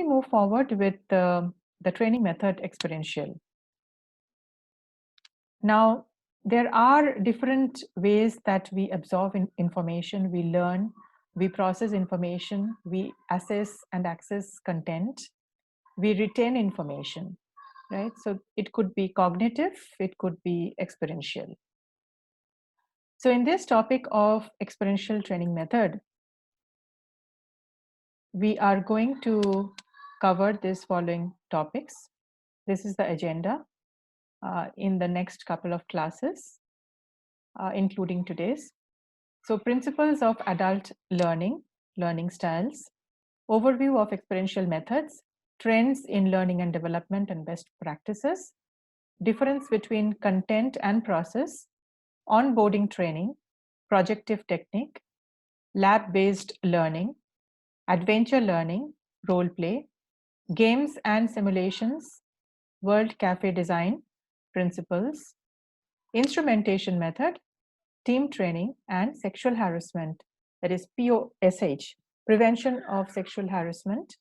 we move forward with the training method experiential. Now, there are different ways that we absorb information, we learn, we process information, we assess and access content, we retain information, right? So it could be cognitive, it could be experiential. So in this topic of experiential training method, we are going to cover these following topics. This is the agenda in the next couple of classes, including today's. So principles of adult learning, learning styles, overview of experiential methods, trends in learning and development and best practices, difference between content and process, onboarding training, projective technique, lab-based learning, adventure learning, role play, games and simulations, World Cafe design principles, instrumentation method, team training, and sexual harassment, that is POSH, prevention of sexual harassment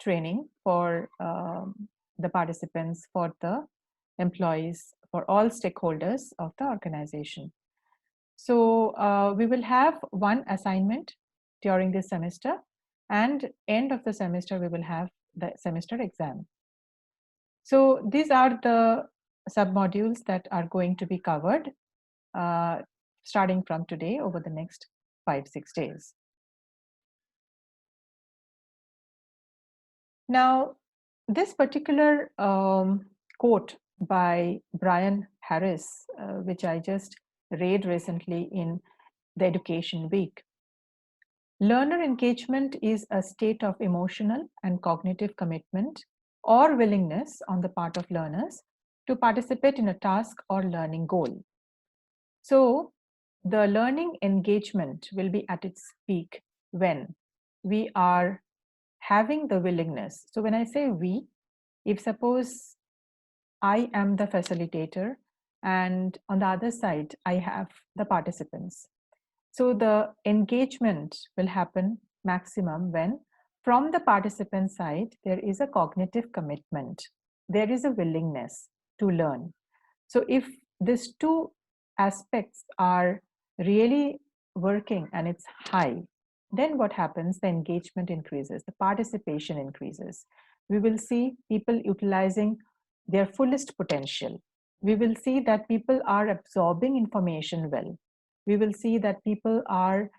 training for the participants, for the employees, for all stakeholders of the organization. So we will have one assignment during this semester, and end of the semester we will have the semester exam. So these are the submodules that are going to be covered starting from today over the next 5-6 days. Now, this particular quote by Brian Harris, which I just read recently in the Education Week. Learner engagement is a state of emotional and cognitive commitment or willingness on the part of learners to participate in a task or learning goal. So the learning engagement will be at its peak when we are having the willingness. So when I say we, if suppose I am the facilitator and on the other side I have the participants. So the engagement will happen maximum when from the participant side there is a cognitive commitment, there is a willingness to learn. So if these two aspects are really working and it's high, then what happens? The engagement increases, the participation increases. We will see people utilizing their fullest potential. We will see that people are absorbing information well. We will see that people are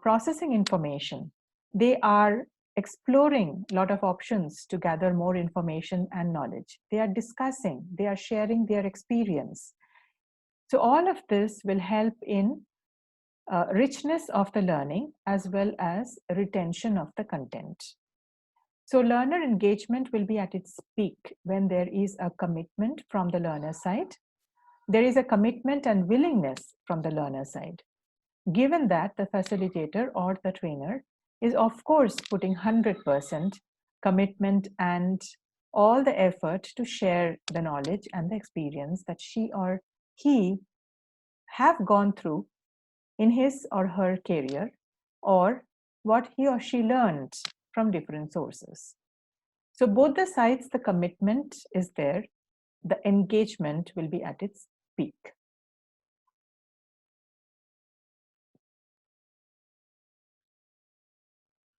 processing information. They are exploring a lot of options to gather more information and knowledge. They are discussing, they are sharing their experience. So all of this will help in richness of the learning as well as retention of the content. So learner engagement will be at its peak when there is a commitment from the learner side. There is a commitment and willingness from the learner side. Given that the facilitator or the trainer is of course putting 100% commitment and all the effort to share the knowledge and the experience that she or he have gone through in his or her career, or what he or she learned from different sources. So both the sides, the commitment is there, the engagement will be at its peak.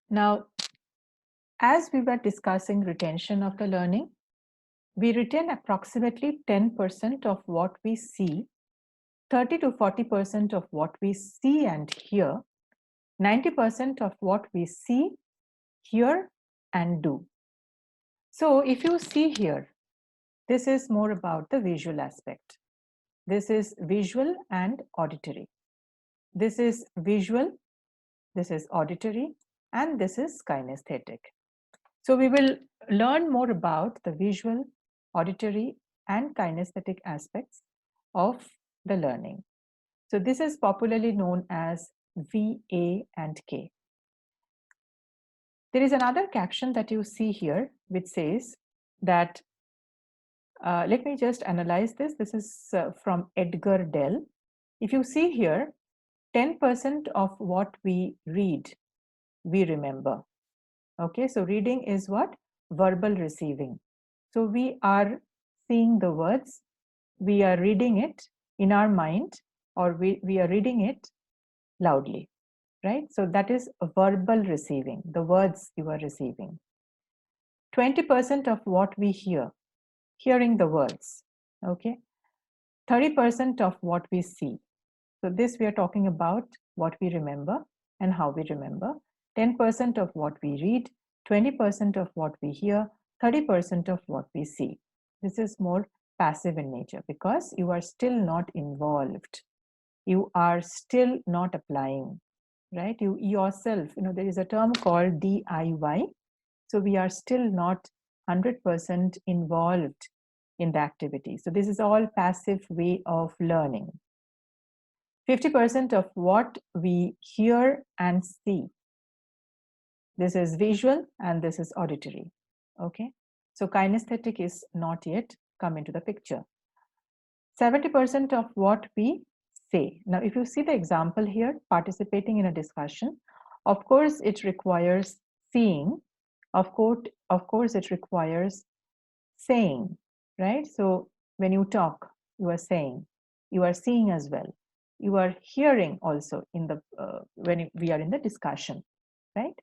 Now, as we were discussing retention of the learning, we retain approximately 10% of what we see, 30 to 40% of what we see and hear, 90% of what we see, hear, and do. So if you see here, this is more about the visual aspect. This is visual and auditory. This is visual, this is auditory, and this is kinesthetic. So we will learn more about the visual, auditory, and kinesthetic aspects of the learning. So this is popularly known as V, A, and K. There is another caption that you see here which says that, let me just analyze this. This is from Edgar Dell. If you see here, 10% of what we read, we remember. Okay, so reading is what? verbal receiving. So we are seeing the words, we are reading it in our mind, or we are reading it loudly, right? So that is a verbal receiving, the words you are receiving. 20% of what we hear, hearing the words, okay? 30% of what we see. So this we are talking about what we remember and how we remember. 10% of what we read, 20% of what we hear, 30% of what we see. This is more passive in nature because you are still not involved. You are still not applying, right? You yourself, there is a term called DIY. So we are still not 100% involved in the activity. So this is all passive way of learning. 50% of what we hear and see. This is visual and this is auditory. Okay. So kinesthetic is not yet come into the picture. 70% of what we say. Now, if you see the example here, participating in a discussion, of course, it requires seeing. Of course, it requires saying, right? So when you talk, you are saying, you are seeing as well. You are hearing also in the when we are in the discussion, right?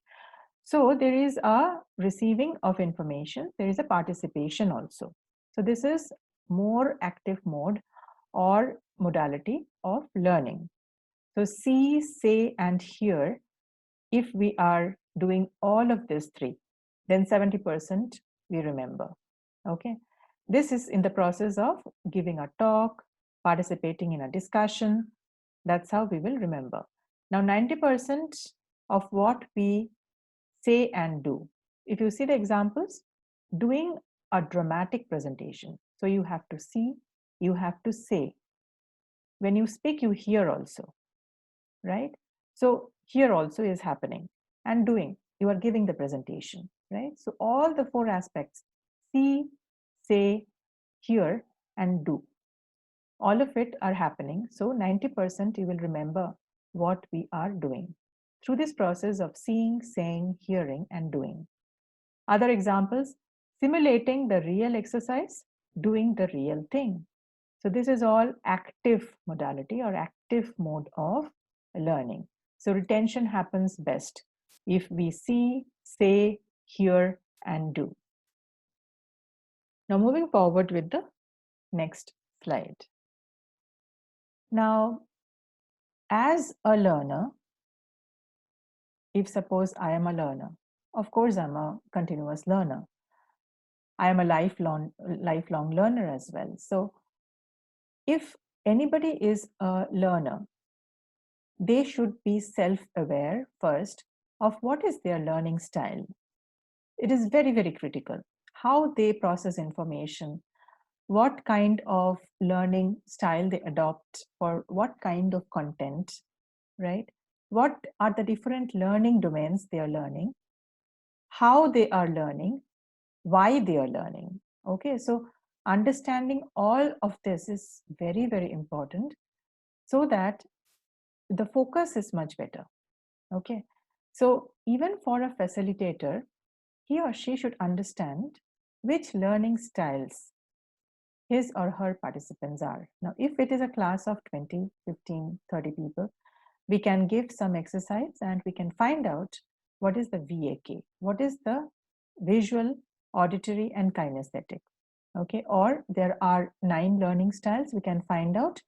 So there is a receiving of information, there is a participation also. So this is more active mode or modality of learning. So see, say, and hear, if we are doing all of these three, then 70% we remember. Okay. This is in the process of giving a talk, participating in a discussion. That's how we will remember. Now, 90% of what we say and do. If you see the examples, doing a dramatic presentation. So you have to see, you have to say. When you speak, you hear also, right? So here also is happening and doing. You are giving the presentation, right? So all the four aspects, see, say, hear, and do. All of it are happening. So 90% you will remember what we are doing through this process of seeing, saying, hearing, and doing. Other examples, simulating the real exercise, doing the real thing. So this is all active modality or active mode of learning. So retention happens best if we see, say, hear, and do. Now moving forward with the next slide. Now, as a learner, if suppose I am a learner, of course I'm a continuous learner. I am a lifelong learner as well. So if anybody is a learner, they should be self-aware first of what is their learning style. It is very, very critical how they process information, what kind of learning style they adopt for what kind of content, right? What are the different learning domains they are learning, how they are learning, why they are learning. Okay, so understanding all of this is very, very important so that the focus is much better. Okay, so even for a facilitator, he or she should understand which learning styles his or her participants are. Now, if it is a class of 20, 15, 30 people, we can give some exercise and we can find out what is the VAK, what is the visual, auditory, and kinesthetic. Okay, or there are 9 learning styles. We can find out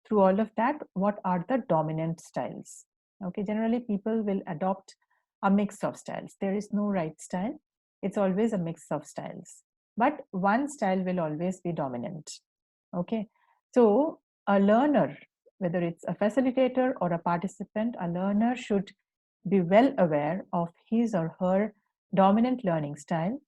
through all of that what are the dominant styles. Okay, generally people will adopt a mix of styles. There is no right style. It's always a mix of styles, but one style will always be dominant. Okay, so a learner, whether it's a facilitator or a participant, a learner should be well aware of his or her dominant learning style,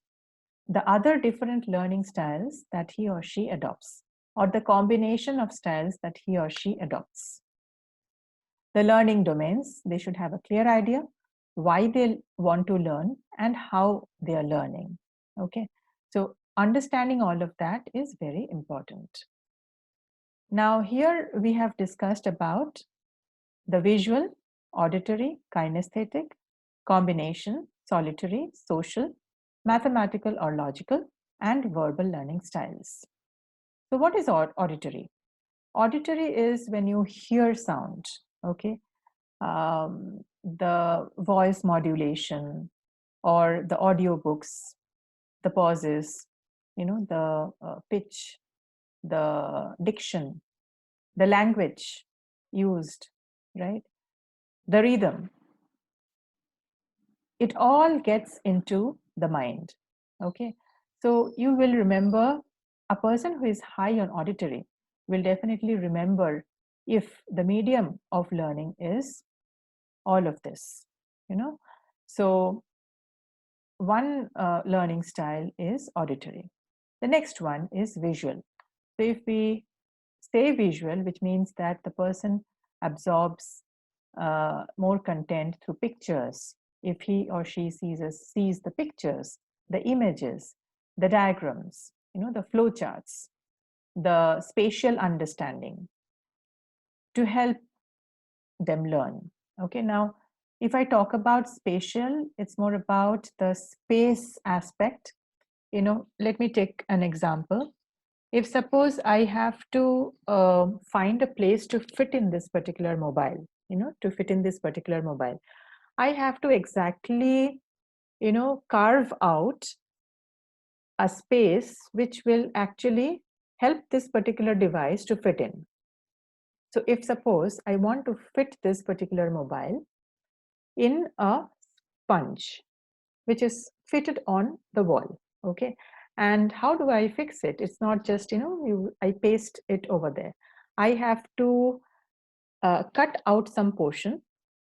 the other different learning styles that he or she adopts, or the combination of styles that he or she adopts. The learning domains, they should have a clear idea why they want to learn and how they are learning. Okay, so understanding all of that is very important. Now here we have discussed about the visual, auditory, kinesthetic, combination, solitary, social, mathematical or logical, and verbal learning styles. So what is auditory? Auditory is when you hear sound, okay? The voice modulation or the audiobooks, the pauses, the pitch, the diction, the language used, right? The rhythm. It all gets into the mind, okay? So you will remember a person who is high on auditory will definitely remember if the medium of learning is all of this, you know. So one learning style is auditory. The next one is visual. So if we say visual, which means that the person absorbs more content through pictures. If he or she sees the pictures, the images, the diagrams, the flow charts, the spatial understanding to help them learn. Okay, now if I talk about spatial, it's more about the space aspect. Let me take an example. If suppose I have to find a place to fit in this particular mobile, I have to exactly, carve out a space which will actually help this particular device to fit in. So if suppose I want to fit this particular mobile in a sponge, which is fitted on the wall, okay? And how do I fix it? It's not just, I paste it over there. I have to cut out some portion,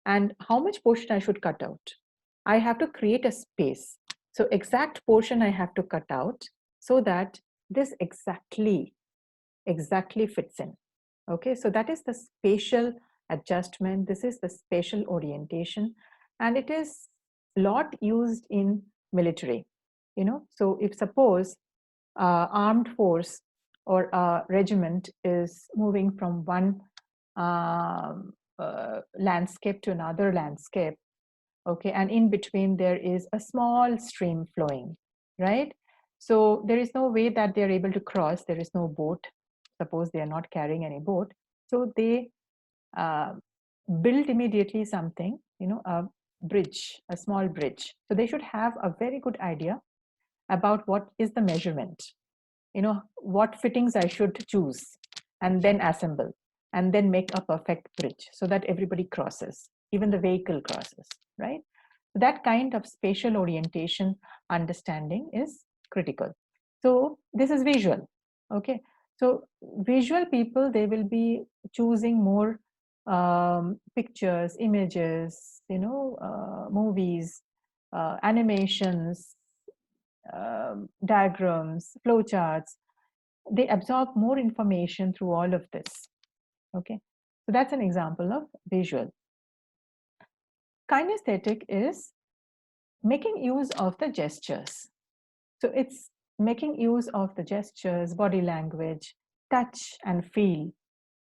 and how much portion I should cut out? I have to create a space. So exact portion I have to cut out so that this exactly fits in. Okay, so that is the spatial adjustment. This is the spatial orientation, and it is a lot used in military. So if suppose armed force or a regiment is moving from one landscape to another landscape, okay, and in between there is a small stream flowing, right? So there is no way that they're able to cross. There is no boat. Suppose they are not carrying any boat, so they uh, build immediately something, a bridge, a small bridge. So they should have a very good idea about what is the measurement, what fittings I should choose, and then assemble, and then make a perfect bridge so that everybody crosses, even the vehicle crosses, right? That kind of spatial orientation understanding is critical. So this is visual, okay? So visual people, they will be choosing more pictures, images, movies, animations, diagrams, flowcharts. They absorb more information through all of this. Okay, so that's an example of visual. Kinesthetic is making use of the gestures. So it's making use of the gestures, body language, touch and feel,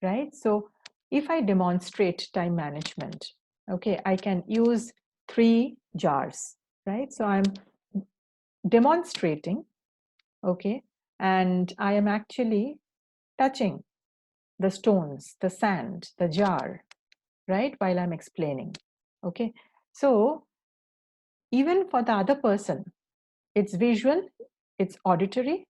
right? So if I demonstrate time management, okay, I can use 3 jars, right? So I'm demonstrating, okay, and I am actually touching the stones, the sand, the jar, right, while I'm explaining, okay? So even for the other person, it's visual, it's auditory,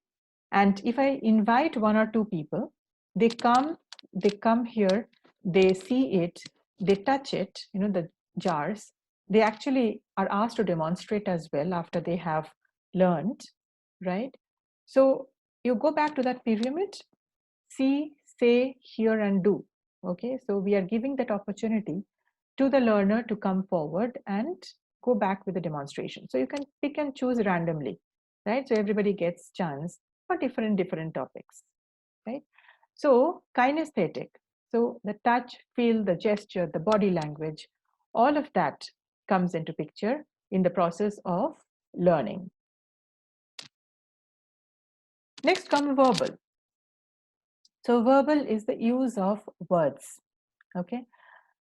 and if I invite 1 or 2 people, they come here, they see it, they touch it, the jars, they actually are asked to demonstrate as well after they have learned, right? So you go back to that pyramid, see, say, hear, and do. Okay, so we are giving that opportunity to the learner to come forward and go back with the demonstration. So you can pick and choose randomly, right? So everybody gets chance for different topics, right? So kinesthetic, so the touch, feel, the gesture, the body language, all of that comes into picture in the process of learning. Next come verbal. So verbal is the use of words, okay?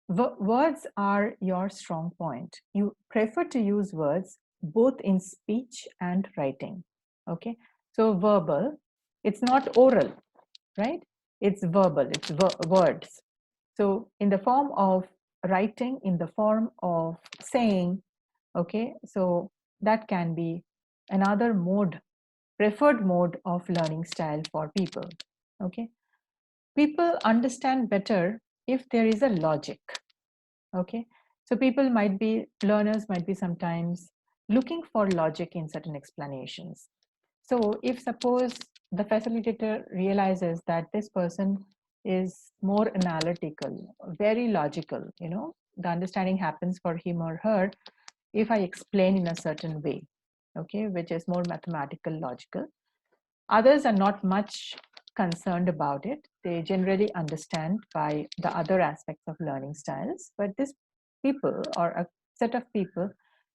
Words are your strong point. You prefer to use words both in speech and writing. Okay, so verbal, it's not oral, right? It's verbal, it's words. So in the form of writing, in the form of saying, okay, so that can be another mode, preferred mode of learning style for people. Okay, people understand better if there is a logic. Okay, so people might be, learners might be sometimes looking for logic in certain explanations. So if suppose the facilitator realizes that this person is more analytical, very logical, the understanding happens for him or her if I explain in a certain way, okay, which is more mathematical, logical. Others are not much concerned about it. They generally understand by the other aspects of learning styles, but this people or a set of people,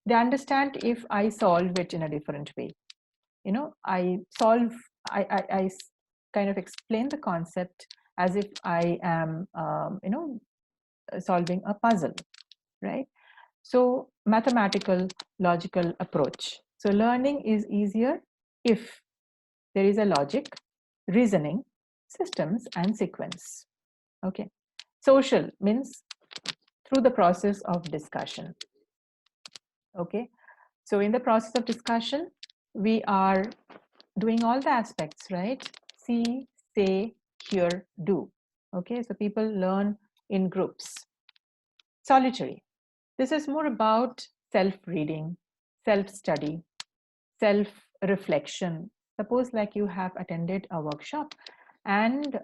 they understand if I solve it in a different way. I solve, I kind of explain the concept as if I am, solving a puzzle, right? So mathematical, logical approach. So learning is easier if there is a logic, reasoning, systems, and sequence. Okay. Social means through the process of discussion. Okay. So in the process of discussion, we are doing all the aspects, right? See, say, hear, do. Okay. So people learn in groups. Solitary. This is more about self-reading, self-study, self-reflection. Suppose like you have attended a workshop and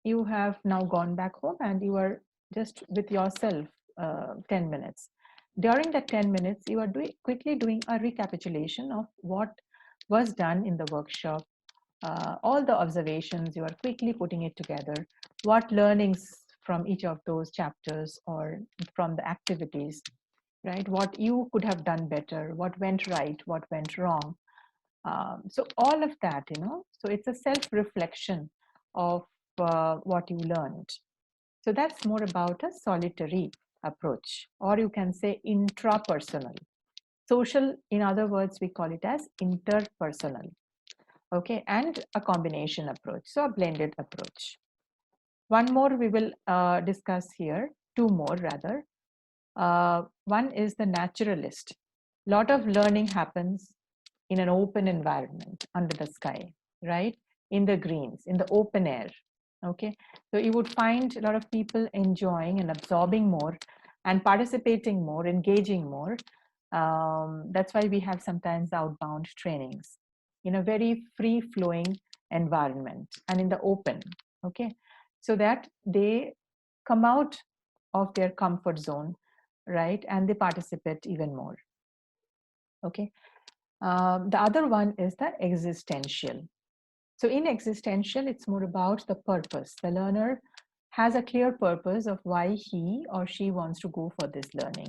you have now gone back home and you are just with yourself 10 minutes. During that 10 minutes, you are quickly doing a recapitulation of what was done in the workshop, all the observations, you are quickly putting it together, what learnings from each of those chapters or from the activities, right? What you could have done better, what went right, what went wrong. So all of that, so it's a self-reflection of what you learned. So that's more about a solitary approach, or you can say intrapersonal. Social, in other words, we call it as interpersonal. Okay, and a combination approach, so a blended approach. One more we will discuss here, two more rather. One is the naturalist. A lot of learning happens in an open environment under the sky, right? In the greens, in the open air. Okay, so you would find a lot of people enjoying and absorbing more and participating more, engaging more. That's why we have sometimes outbound trainings in a very free flowing environment and in the open. Okay, so that they come out of their comfort zone, right? And they participate even more. Okay. The other one is the existential. So in existential, it's more about the purpose. The learner has a clear purpose of why he or she wants to go for this learning.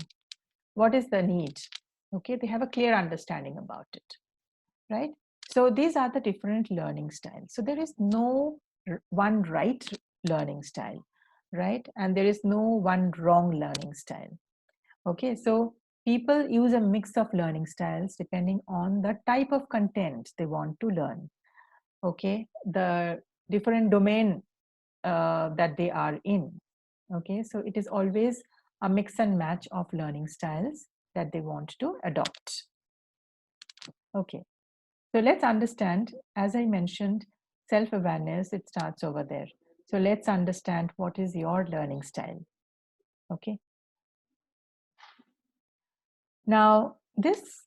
What is the need? Okay, they have a clear understanding about it, right? So these are the different learning styles. So there is no one right learning style, right? And there is no one wrong learning style. Okay, so people use a mix of learning styles depending on the type of content they want to learn. Okay, the different domain that they are in. Okay, so it is always a mix and match of learning styles that they want to adopt. Okay, so let's understand, as I mentioned, self-awareness, it starts over there. So let's understand what is your learning style. Okay. Now, this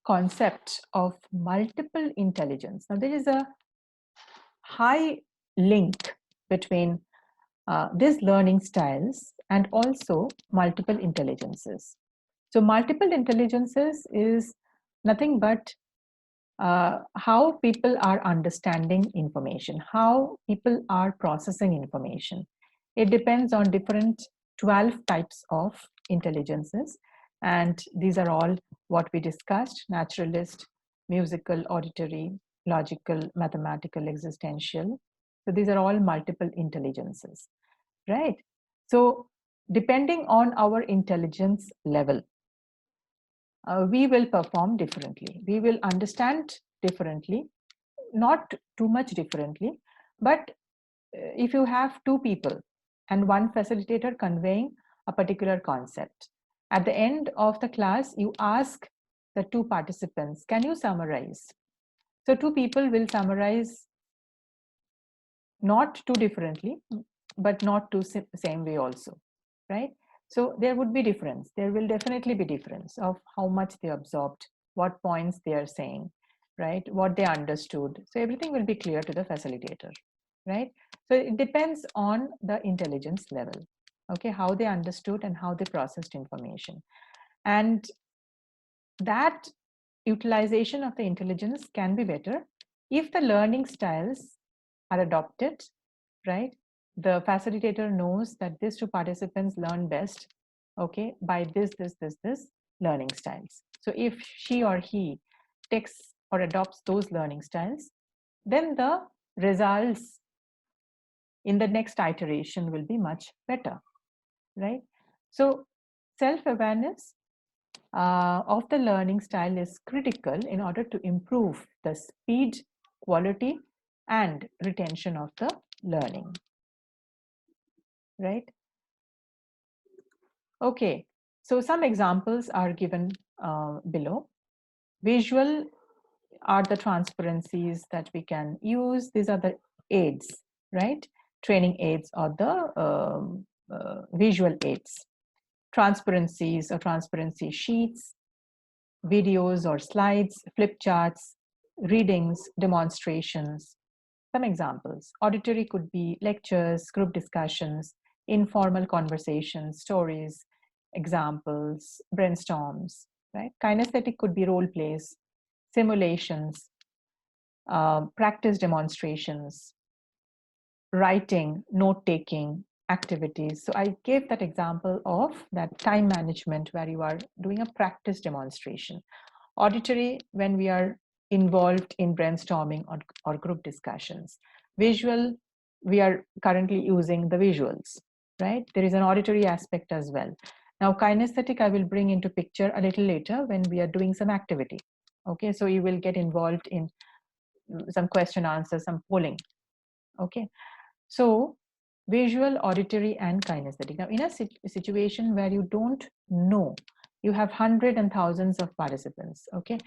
concept of multiple intelligence, now there is a high link between these learning styles and also multiple intelligences. So multiple intelligences is nothing but how people are understanding information, how people are processing information. It depends on different 12 types of intelligences. And these are all what we discussed: naturalist, musical, auditory, logical, mathematical, existential. So these are all multiple intelligences, right? So depending on our intelligence level, we will perform differently. We will understand differently, not too much differently, but if you have two people and one facilitator conveying a particular concept, at the end of the class, you ask the two participants, can you summarize? So two people will summarize not too differently, but not too same way also, right? So there would be difference. There will definitely be difference of how much they absorbed, what points they are saying, right? What they understood. So everything will be clear to the facilitator, right? So it depends on the intelligence level, okay, how they understood and how they processed information. And that utilization of the intelligence can be better if the learning styles are adopted, right? The facilitator knows that these two participants learn best, okay, by this learning styles. So if she or he takes or adopts those learning styles, then the results in the next iteration will be much better, right? So self-awareness of the learning style is critical in order to improve the speed, quality, and retention of the learning, right? Okay, so some examples are given below. Visual are the transparencies that we can use. These are the aids, right? Training aids or the visual aids. Transparencies or transparency sheets, videos or slides, flip charts, readings, demonstrations. Some examples. Auditory could be lectures, group discussions, informal conversations, stories, examples, brainstorms, right? Kinesthetic could be role plays, simulations, practice demonstrations, writing, note taking activities. So I gave that example of that time management where you are doing a practice demonstration. Auditory, when we are involved in brainstorming or group discussions. Visual, we are currently using the visuals, right? There is an auditory aspect as well. Now, kinesthetic, I will bring into picture a little later when we are doing some activity. Okay, so you will get involved in some question answers, some polling. Okay, so visual, auditory, and kinesthetic. Now, in a situation where you don't know, you have hundreds and thousands of participants. Okay,